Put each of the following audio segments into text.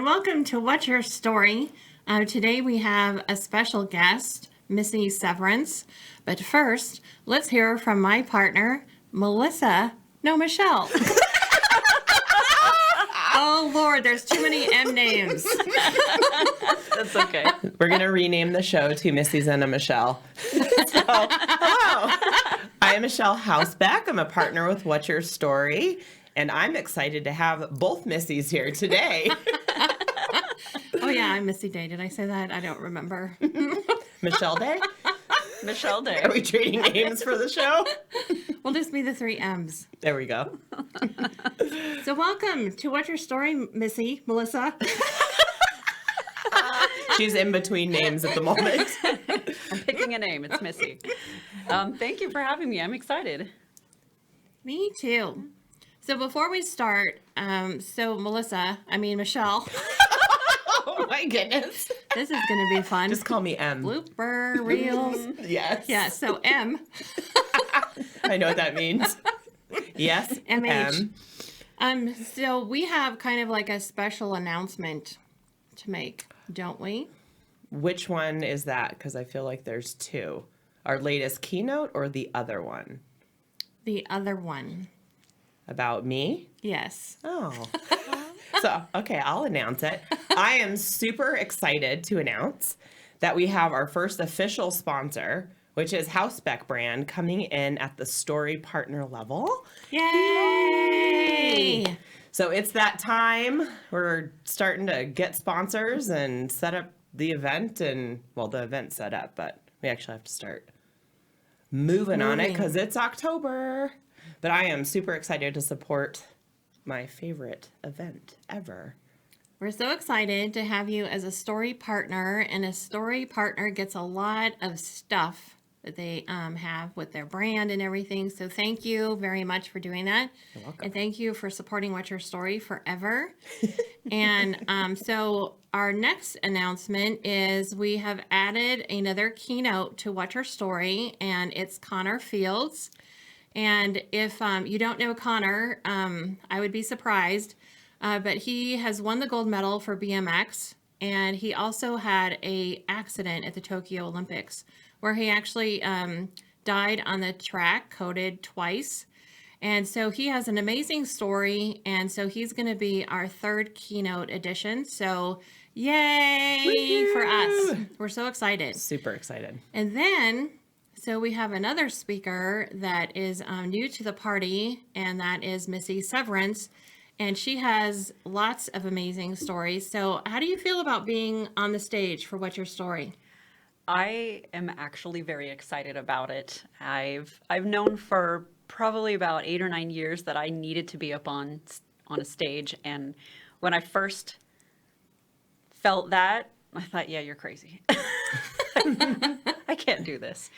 and welcome to What's Your Story? Today we have a special guest, Missy Severance. But first, let's hear from my partner, Michelle. Oh, Lord, there's too many M names. That's okay. We're going to rename the show to Missy's and a Michelle. So, hello. I am Michelle Houseback. I'm a partner with What's Your Story, and I'm excited to have both Missies here today. Oh, yeah, I'm Missy Day. Did I say that? I don't remember. Michelle Day? Michelle Day. Are we trading names for the show? We'll just be the three M's. There we go. So welcome to What's Your Story, Missy, Melissa. She's in between names at the moment. I'm picking a name. It's Missy. Thank you for having me. I'm excited. Me too. So before we start, Michelle, Oh my goodness. this is going to be fun. Just call me M. Blooper reels. Yes. Yeah, so M. I know what that means. Yes. MH. So we have kind of like a special announcement to make, don't we? Which one is that? Because I feel like there's two. Our latest keynote or the other one? The other one. About me? Yes. Oh. So, okay, I'll announce it. I am super excited to announce that we have our first official sponsor, which is Houseback brand, coming in at the story partner level. Yay! So it's that time. We're starting to get sponsors and set up the event, and well, the event's set up, but we actually have to start moving on it because it's October. But I am super excited to support my favorite event ever. We're so excited to have you as a story partner, and a story partner gets a lot of stuff that they have with their brand and everything. So thank you very much for doing that. You're welcome. And thank you for supporting What's Your Story forever. And so our next announcement is we have added another keynote to What's Your Story, and it's Connor Fields. And if you don't know Connor, I would be surprised, but he has won the gold medal for BMX, and he also had a accident at the Tokyo Olympics where he actually died on the track, coded twice. And so he has an amazing story, and so he's going to be our third keynote edition. So yay Woo-hoo! for us. We're so excited. Super excited. And then, so we have another speaker that is new to the party, and that is Missy Severance. And she has lots of amazing stories. So how do you feel about being on the stage for What's Your Story? I am actually very excited about it. I've known for probably about 8 or 9 years that I needed to be up on a stage, and when I first felt that, I thought, yeah, you're crazy. I can't do this.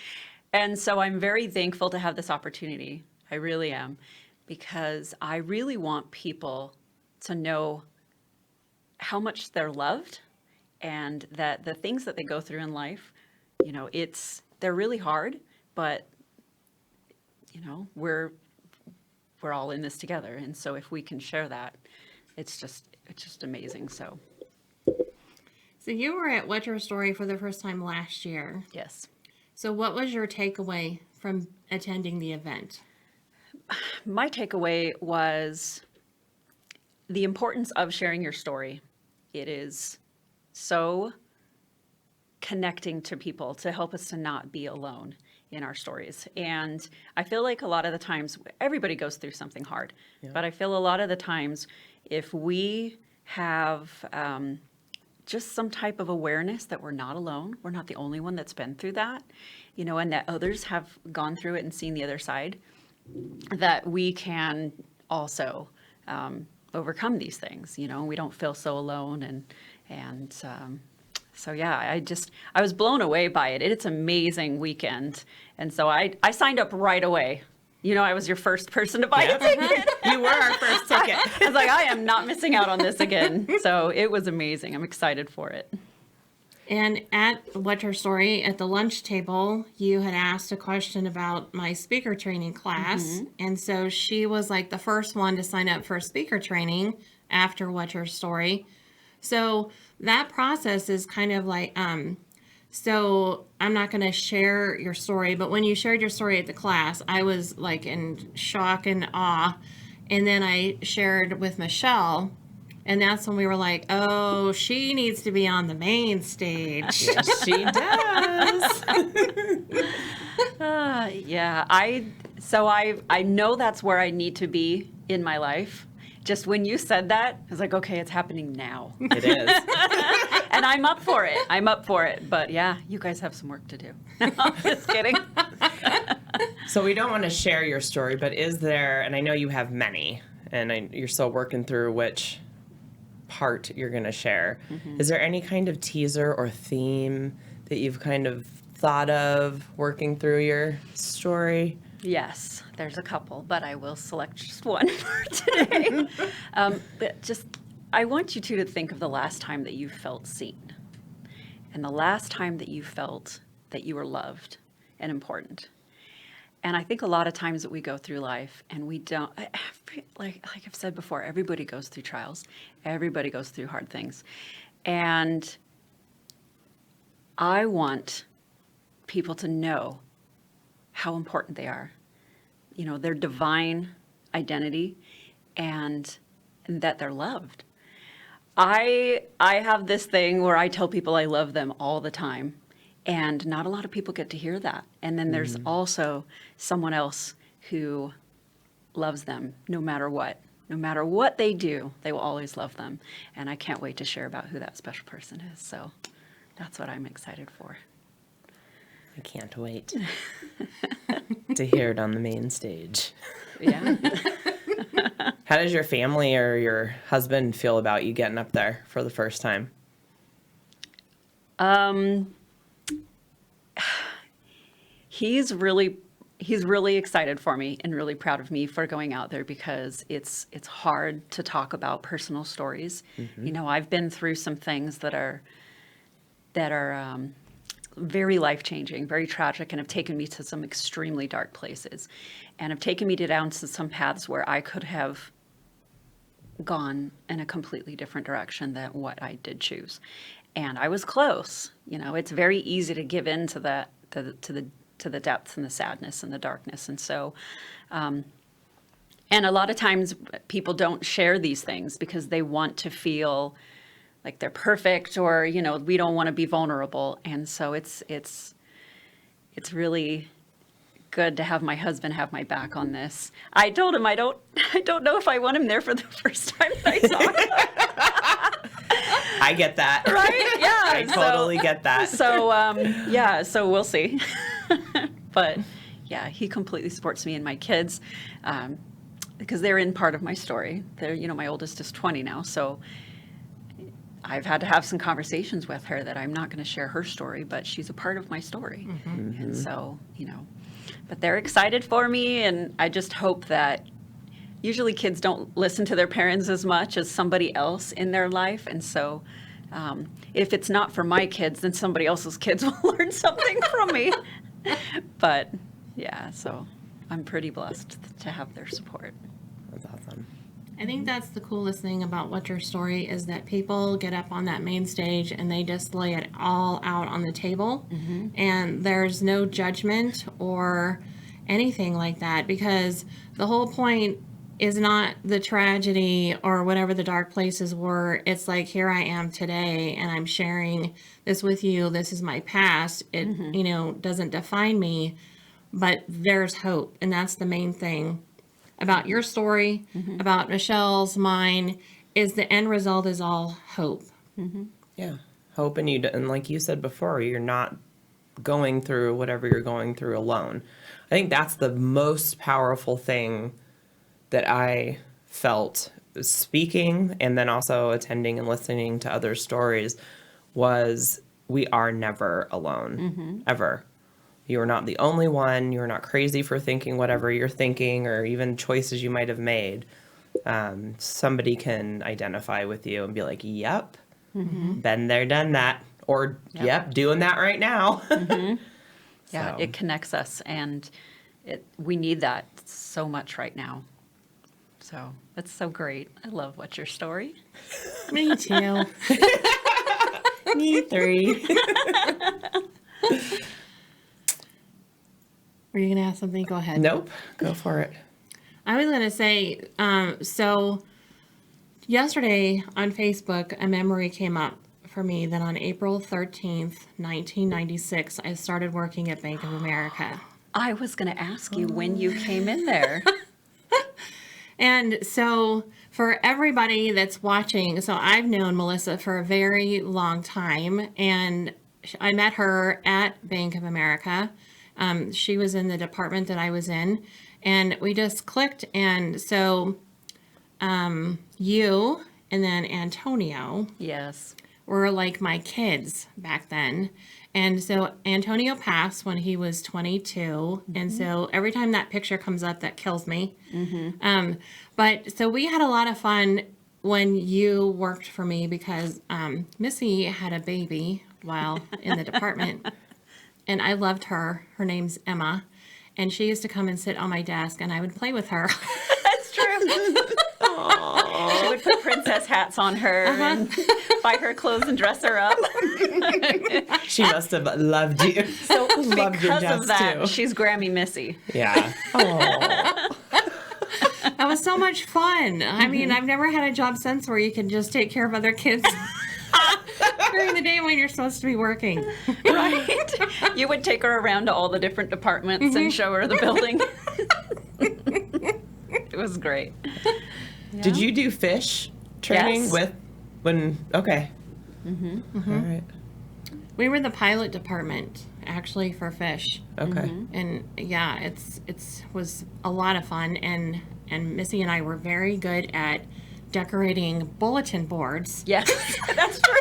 And so I'm very thankful to have this opportunity. I really am, because I really want people to know how much they're loved, and that the things that they go through in life, they're really hard, but we're all in this together. And so if we can share that, it's just amazing. So you were at What's Your Story for the first time last year. yes. So what was your takeaway from attending the event? My takeaway was the importance of sharing your story. It is so connecting to people to help us to not be alone in our stories. And I feel like a lot of the times everybody goes through something hard, but I feel a lot of the times if we have just some type of awareness that we're not alone, we're not the only one that's been through that, and that others have gone through it and seen the other side, that we can also overcome these things, we don't feel so alone. So yeah, I was blown away by it. It's an amazing weekend. And so I signed up right away. I was your first person to buy a ticket. You were our first ticket. I was like, I am not missing out on this again. So it was amazing. I'm excited for it. And at What's Your Story, at the lunch table, you had asked a question about my speaker training class. Mm-hmm. And so she was like the first one to sign up for speaker training after What's Your Story. So that process is kind of like, so I'm not going to share your story, but when you shared your story at the class, I was like in shock and awe. And then I shared with Michelle, and that's when we were like, oh, she needs to be on the main stage. Yes, she does. Yeah, I know that's where I need to be in my life. Just when you said that, I was like, okay, it's happening now. It is. And I'm up for it. I'm up for it. But yeah, you guys have some work to do. Just kidding. So we don't want to share your story, but is there, and I know you have many, and you're still working through which part you're going to share. Is there any kind of teaser or theme that you've kind of thought of working through your story? Yes, there's a couple, but I will select just one for today. I want you two to think of the last time that you felt seen, and the last time that you felt that you were loved and important. And I think a lot of times that we go through life and we don't, like I've said before, everybody goes through trials, everybody goes through hard things, and I want people to know how important they are, their divine identity, and that they're loved. I have this thing where I tell people I love them all the time, and not a lot of people get to hear that. And then there's also someone else who loves them no matter what. No matter what they do, they will always love them. And I can't wait to share about who that special person is. So that's what I'm excited for. I can't wait to hear it on the main stage. Yeah. How does your family or your husband feel about you getting up there for the first time? He's really excited for me and really proud of me for going out there, because it's hard to talk about personal stories. I've been through some things that are very life-changing, very tragic, and have taken me to some extremely dark places, and have taken me down to some paths where I could have gone in a completely different direction than what I did choose. And I was close. It's very easy to give in to that, to the depths and the sadness and the darkness. And so, and a lot of times people don't share these things because they want to feel like they're perfect, or, we don't want to be vulnerable. And so it's really good to have my husband have my back on this. I told him I don't know if I want him there for the first time that I saw him. I get that. Right? Yeah. I totally get that. So we'll see. But yeah, he completely supports me and my kids, because they're in part of my story. They're, my oldest is 20 now, so I've had to have some conversations with her that I'm not going to share her story, but she's a part of my story. And so, but they're excited for me, and I just hope that usually kids don't listen to their parents as much as somebody else in their life. And so if it's not for my kids, then somebody else's kids will learn something from me. But yeah, so I'm pretty blessed to have their support. That's awesome. I think that's the coolest thing about What's Your Story is that people get up on that main stage and they just lay it all out on the table. And there's no judgment or anything like that, because the whole point is not the tragedy or whatever the dark places were. It's like, here I am today and I'm sharing this with you. This is my past. It, doesn't define me, but there's hope. And that's the main thing about your story, about Michelle's, mine, is the end result is all hope. Yeah. Hope, and like you said before, you're not going through whatever you're going through alone. I think that's the most powerful thing that I felt speaking and then also attending and listening to other stories was we are never alone, ever. You are not the only one. You're not crazy for thinking whatever you're thinking or even choices you might have made. Somebody can identify with you and be like, yep, been there, done that. Or, yep, doing that right now. Yeah, it connects us, and we need that so much right now. So that's so great. I love What's Your Story. Me too. Me 3. Were you going to ask something? Go ahead. Nope. Go for it. I was going to say, so yesterday on Facebook, a memory came up for me that on April 13th, 1996, I started working at Bank of America. I was going to ask you when you came in there. And so for everybody that's watching, so I've known Melissa for a very long time, and I met her at Bank of America. She was in the department that I was in, and we just clicked. And so you and then Antonio Yes. were like my kids back then. And so Antonio passed when he was 22. And so every time that picture comes up, that kills me. But so we had a lot of fun when you worked for me because Missy had a baby while in the department. And I loved her. Her name's Emma. And she used to come and sit on my desk and I would play with her. That's true. She would put princess hats on her and buy her clothes and dress her up. She must have loved you. So Loved your because desk of that, too. she's Grammy Missy. Yeah. Oh. That was so much fun. I mean, I've never had a job since where you can just take care of other kids during the day when you're supposed to be working. Right? You would take her around to all the different departments and show her the building. It was great. Did you do fish training Yes. with when? Okay. All right. We were the pilot department actually for fish. Okay. And yeah, it's was a lot of fun, and Missy and I were very good at decorating bulletin boards. Yes, that's true.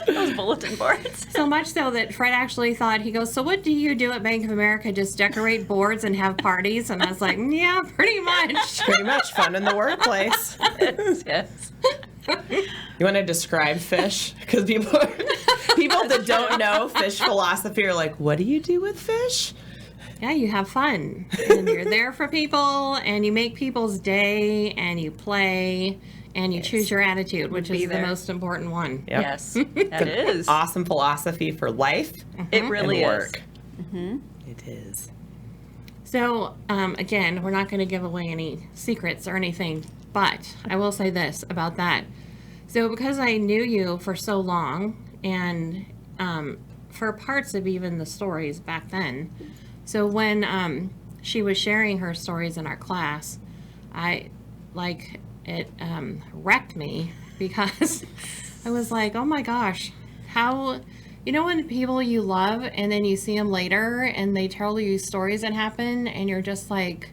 Those bulletin boards. So much so that Fred actually thought, he goes, "So what do you do at Bank of America? Just decorate boards and have parties?" And I was like, "Yeah, pretty much." Pretty much fun in the workplace. Yes. You want to describe fish? Because people that don't know fish philosophy are like, what do you do with fish? Yeah, you have fun, and you're there for people, and you make people's day, and you play, and you choose your attitude, which Be is the there. most important one. Yep. Yes, that is. Awesome philosophy for life It really and is. work. It is. So, again, we're not going to give away any secrets or anything, but I will say this about that. So, because I knew you for so long, and for parts of even the stories back then, so when she was sharing her stories in our class, it wrecked me because I was like, oh my gosh, how, you know, when people you love and then you see them later and they tell you stories that happen and you're just like,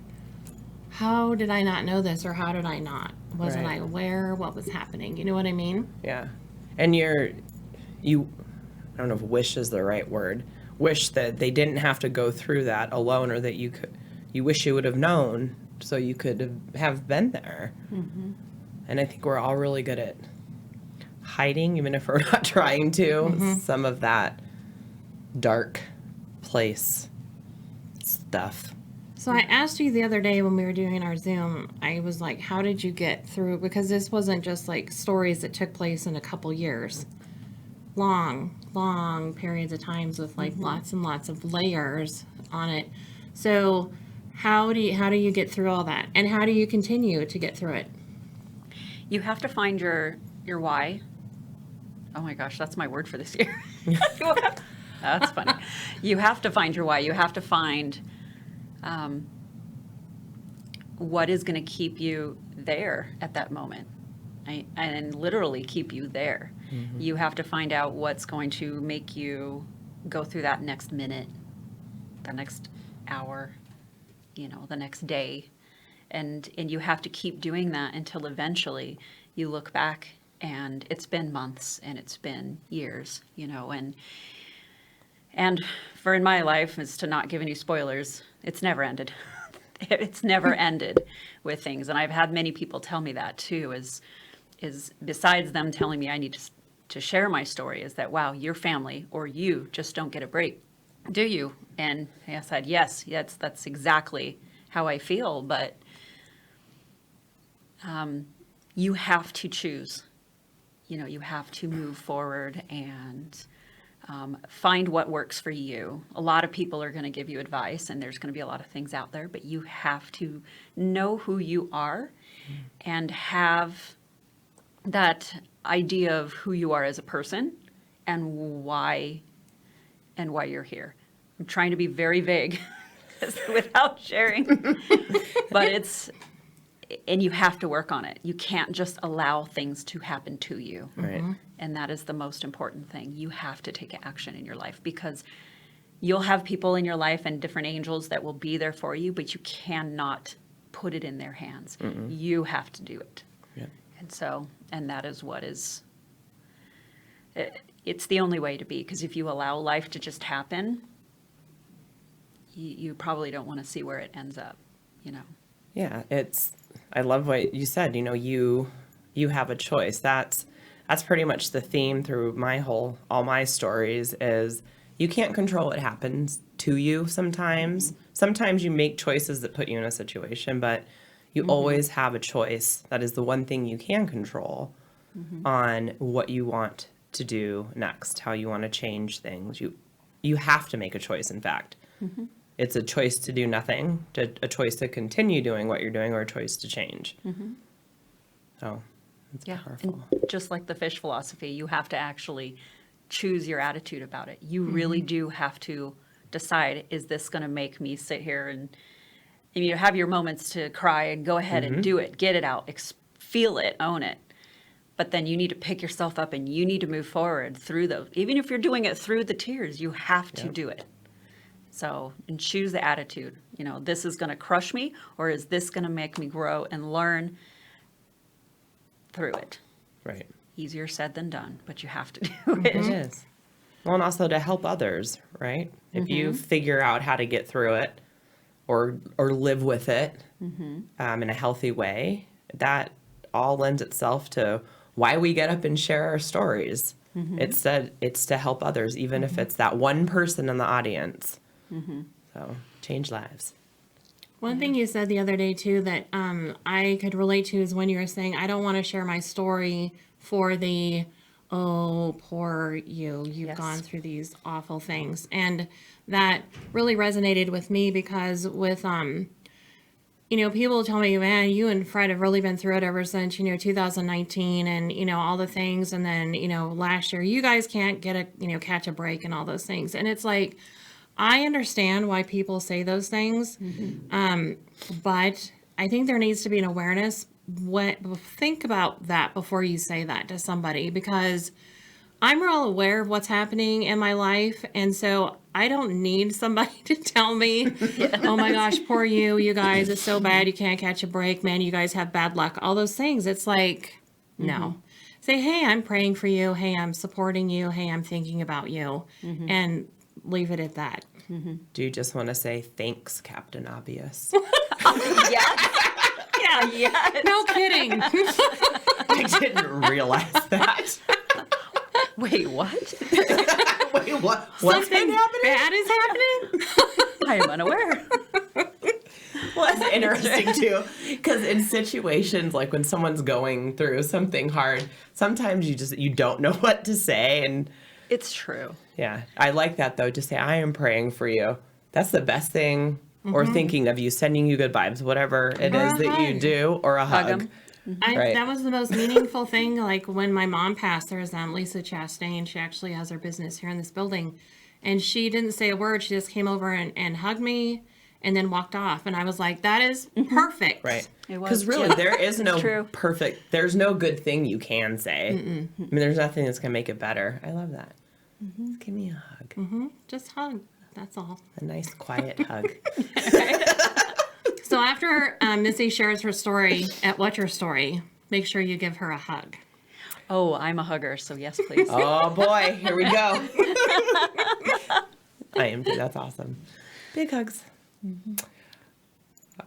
how did I not know this, or how did I not? Wasn't I Right. aware what was happening? You know what I mean? Yeah. And I don't know if wish is the right word, wish that they didn't have to go through that alone, or that you wish you would have known so you could have been there. And I think we're all really good at hiding, even if we're not trying to, some of that dark place stuff. So I asked you the other day when we were doing our Zoom, I was like, how did you get through? Because this wasn't just like stories that took place in a couple years. Long periods of times with like lots and lots of layers on it. So how do you get through all that? And how do you continue to get through it? You have to find your why. Oh my gosh, that's my word for this year. That's funny. You have to find your why. You have to find what is going to keep you there at that moment, right? And literally keep you there. You have to find out what's going to make you go through that next minute, the next hour, the next day. And you have to keep doing that until eventually you look back and it's been months and it's been years, and for in my life, is to not give any spoilers, it's never ended. It's never ended with things. And I've had many people tell me that too, is besides them telling me I need to share my story, is that, wow, your family or you just don't get a break, do you? And I said, yes, that's exactly how I feel, but you have to choose. You have to move forward and find what works for you. A lot of people are going to give you advice, and there's going to be a lot of things out there, but you have to know who you are and have that idea of who you are as a person and why you're here. I'm trying to be very vague without sharing, but and you have to work on it. You can't just allow things to happen to you. Right. And that is the most important thing. You have to take action in your life, because you'll have people in your life and different angels that will be there for you, but you cannot put it in their hands. You have to do it. Yeah. And that is what is, it's the only way to be, because if you allow life to just happen, you probably don't want to see where it ends up, Yeah, I love what you said. You have a choice. That's pretty much the theme through all my stories is you can't control what happens to you sometimes. Sometimes you make choices that put you in a situation, but you always have a choice. That is the one thing you can control on what you want to do next, how you want to change things. You have to make a choice, in fact. It's a choice to do nothing, a choice to continue doing what you're doing, or a choice to change. So it's powerful. And just like the fish philosophy, you have to actually choose your attitude about it. You really do have to decide, is this going to make me sit here and have your moments to cry and go ahead and do it, get it out, feel it, own it. But then you need to pick yourself up and you need to move forward through those. Even if you're doing it through the tears, you have to do it. So, and choose the attitude. This is going to crush me, or is this going to make me grow and learn through it? Right. Easier said than done, but you have to do It it. is. Well, and also to help others, right? If you figure out how to get through it or live with it in a healthy way, that all lends itself to why we get up and share our stories. It's to help others, even if it's that one person in the audience. So change lives. One thing you said the other day too that I could relate to is when you were saying, I don't want to share my story for the, oh, poor you've Yes. gone through these awful things. And that really resonated with me because with, people tell me, man, you and Fred have really been through it ever since, 2019 and, all the things. And then, last year, you guys can't catch a break and all those things. And it's like, I understand why people say those things, but I think there needs to be an awareness. Think about that before you say that to somebody, because I'm real aware of what's happening in my life, and so I don't need somebody to tell me, oh my gosh, poor you guys, it's so bad, you can't catch a break, man, you guys have bad luck, all those things. It's like, no. Say, hey, I'm praying for you, hey, I'm supporting you, hey, I'm thinking about you, and leave it at that. Do you just want to say thanks, Captain Obvious? Yeah. No kidding. I didn't realize that. Wait, what? Wait, what? What's been happening? Bad is happening? I am unaware. Well, that's interesting too, because in situations like when someone's going through something hard, sometimes you don't know what to say, and It's true. yeah, I like that though. Just say, I am praying for you. That's the best thing, or thinking of you, sending you good vibes, whatever it is that you do, or a Hug hug. 'em. Right. That was the most meaningful thing. Like when my mom passed, there was Lisa Chastain. She actually has her business here in this building. And she didn't say a word. She just came over and hugged me and then walked off. And I was like, that is perfect. Right. It was, Because really, yeah. there is no true. perfect, there's no good thing you can say. I mean, there's nothing that's going to make it better. I love that. Just give me a hug. Just hug. That's all. A nice, quiet hug. So after Missy shares her story at What's Your Story, make sure you give her a hug. Oh, I'm a hugger, so yes, please. Oh, boy. Here we go. I am too. That's awesome. Big hugs. All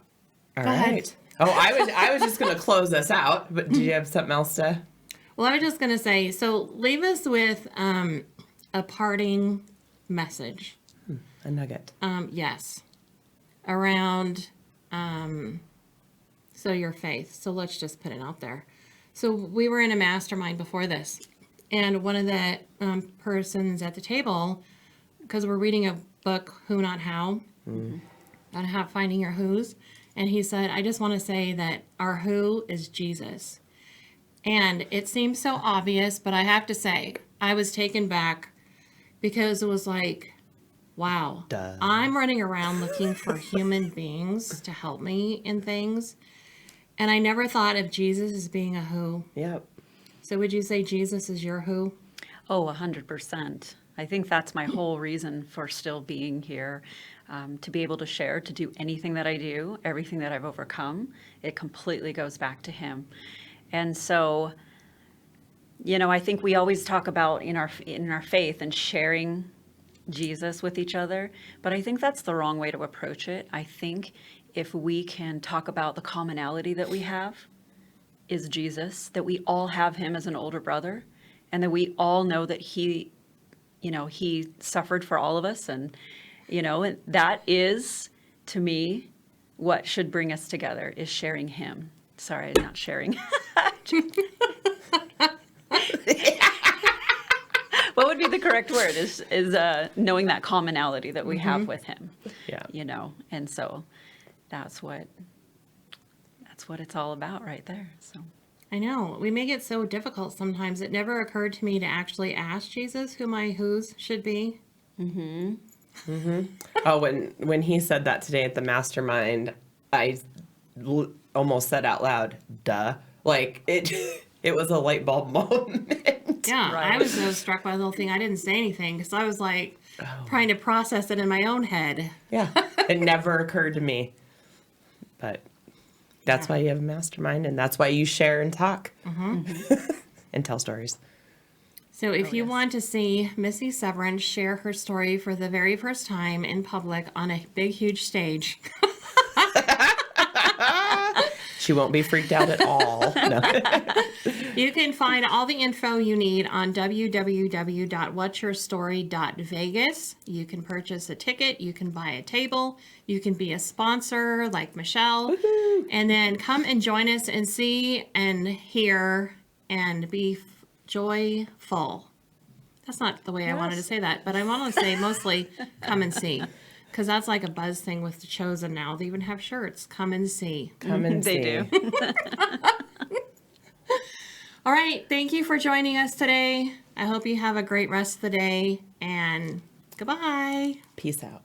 Go ahead. right. Oh, I was just going to close us out, but do you have something else to? Well, I was just going to say, so leave us with a parting message. A nugget. Yes. Around So your faith. So let's just put it out there. So we were in a mastermind before this, and one of the persons at the table, because we're reading a book, Who Not How, on how finding your who's, and he said, I just want to say that our who is Jesus. And it seems so obvious, but I have to say, I was taken back because it was like, wow, Duh. I'm running around looking for human beings to help me in things. And I never thought of Jesus as being a who. Yep. So would you say Jesus is your who? Oh, 100%. I think that's my whole reason for still being here, to be able to share, to do anything that I do, everything that I've overcome, it completely goes back to him. And so, I think we always talk about in our faith and sharing Jesus with each other, but I think that's the wrong way to approach it. I think if we can talk about the commonality that we have is Jesus, that we all have him as an older brother, and that we all know that he suffered for all of us. And, and that is, to me, what should bring us together is sharing him. Sorry, not sharing. What would be the correct word is knowing that commonality that we have with him. Yeah. And so that's what it's all about right there. So I know. We make it so difficult sometimes. It never occurred to me to actually ask Jesus who my who's should be. Oh, when he said that today at the mastermind, I almost said out loud, duh. Like, it was a light bulb moment. Yeah, Right. I was so struck by the whole thing. I didn't say anything because I was like trying to process it in my own head. Yeah, it never occurred to me. But that's why you have a mastermind, and that's why you share and talk and tell stories. So if you want to see Missy Severance share her story for the very first time in public on a big, huge stage, She won't be freaked out at all. No. you can find all the info you need on www.whatsyourstory.vegas. You can purchase a ticket. You can buy a table. You can be a sponsor like Michelle. And then come and join us and see and hear and be joyful. That's not the way I wanted to say that, but I want to say mostly come and see. Because that's like a buzz thing with The Chosen now. They even have shirts. Come and see. Come and they see. do. All right. Thank you for joining us today. I hope you have a great rest of the day. And goodbye. Peace out.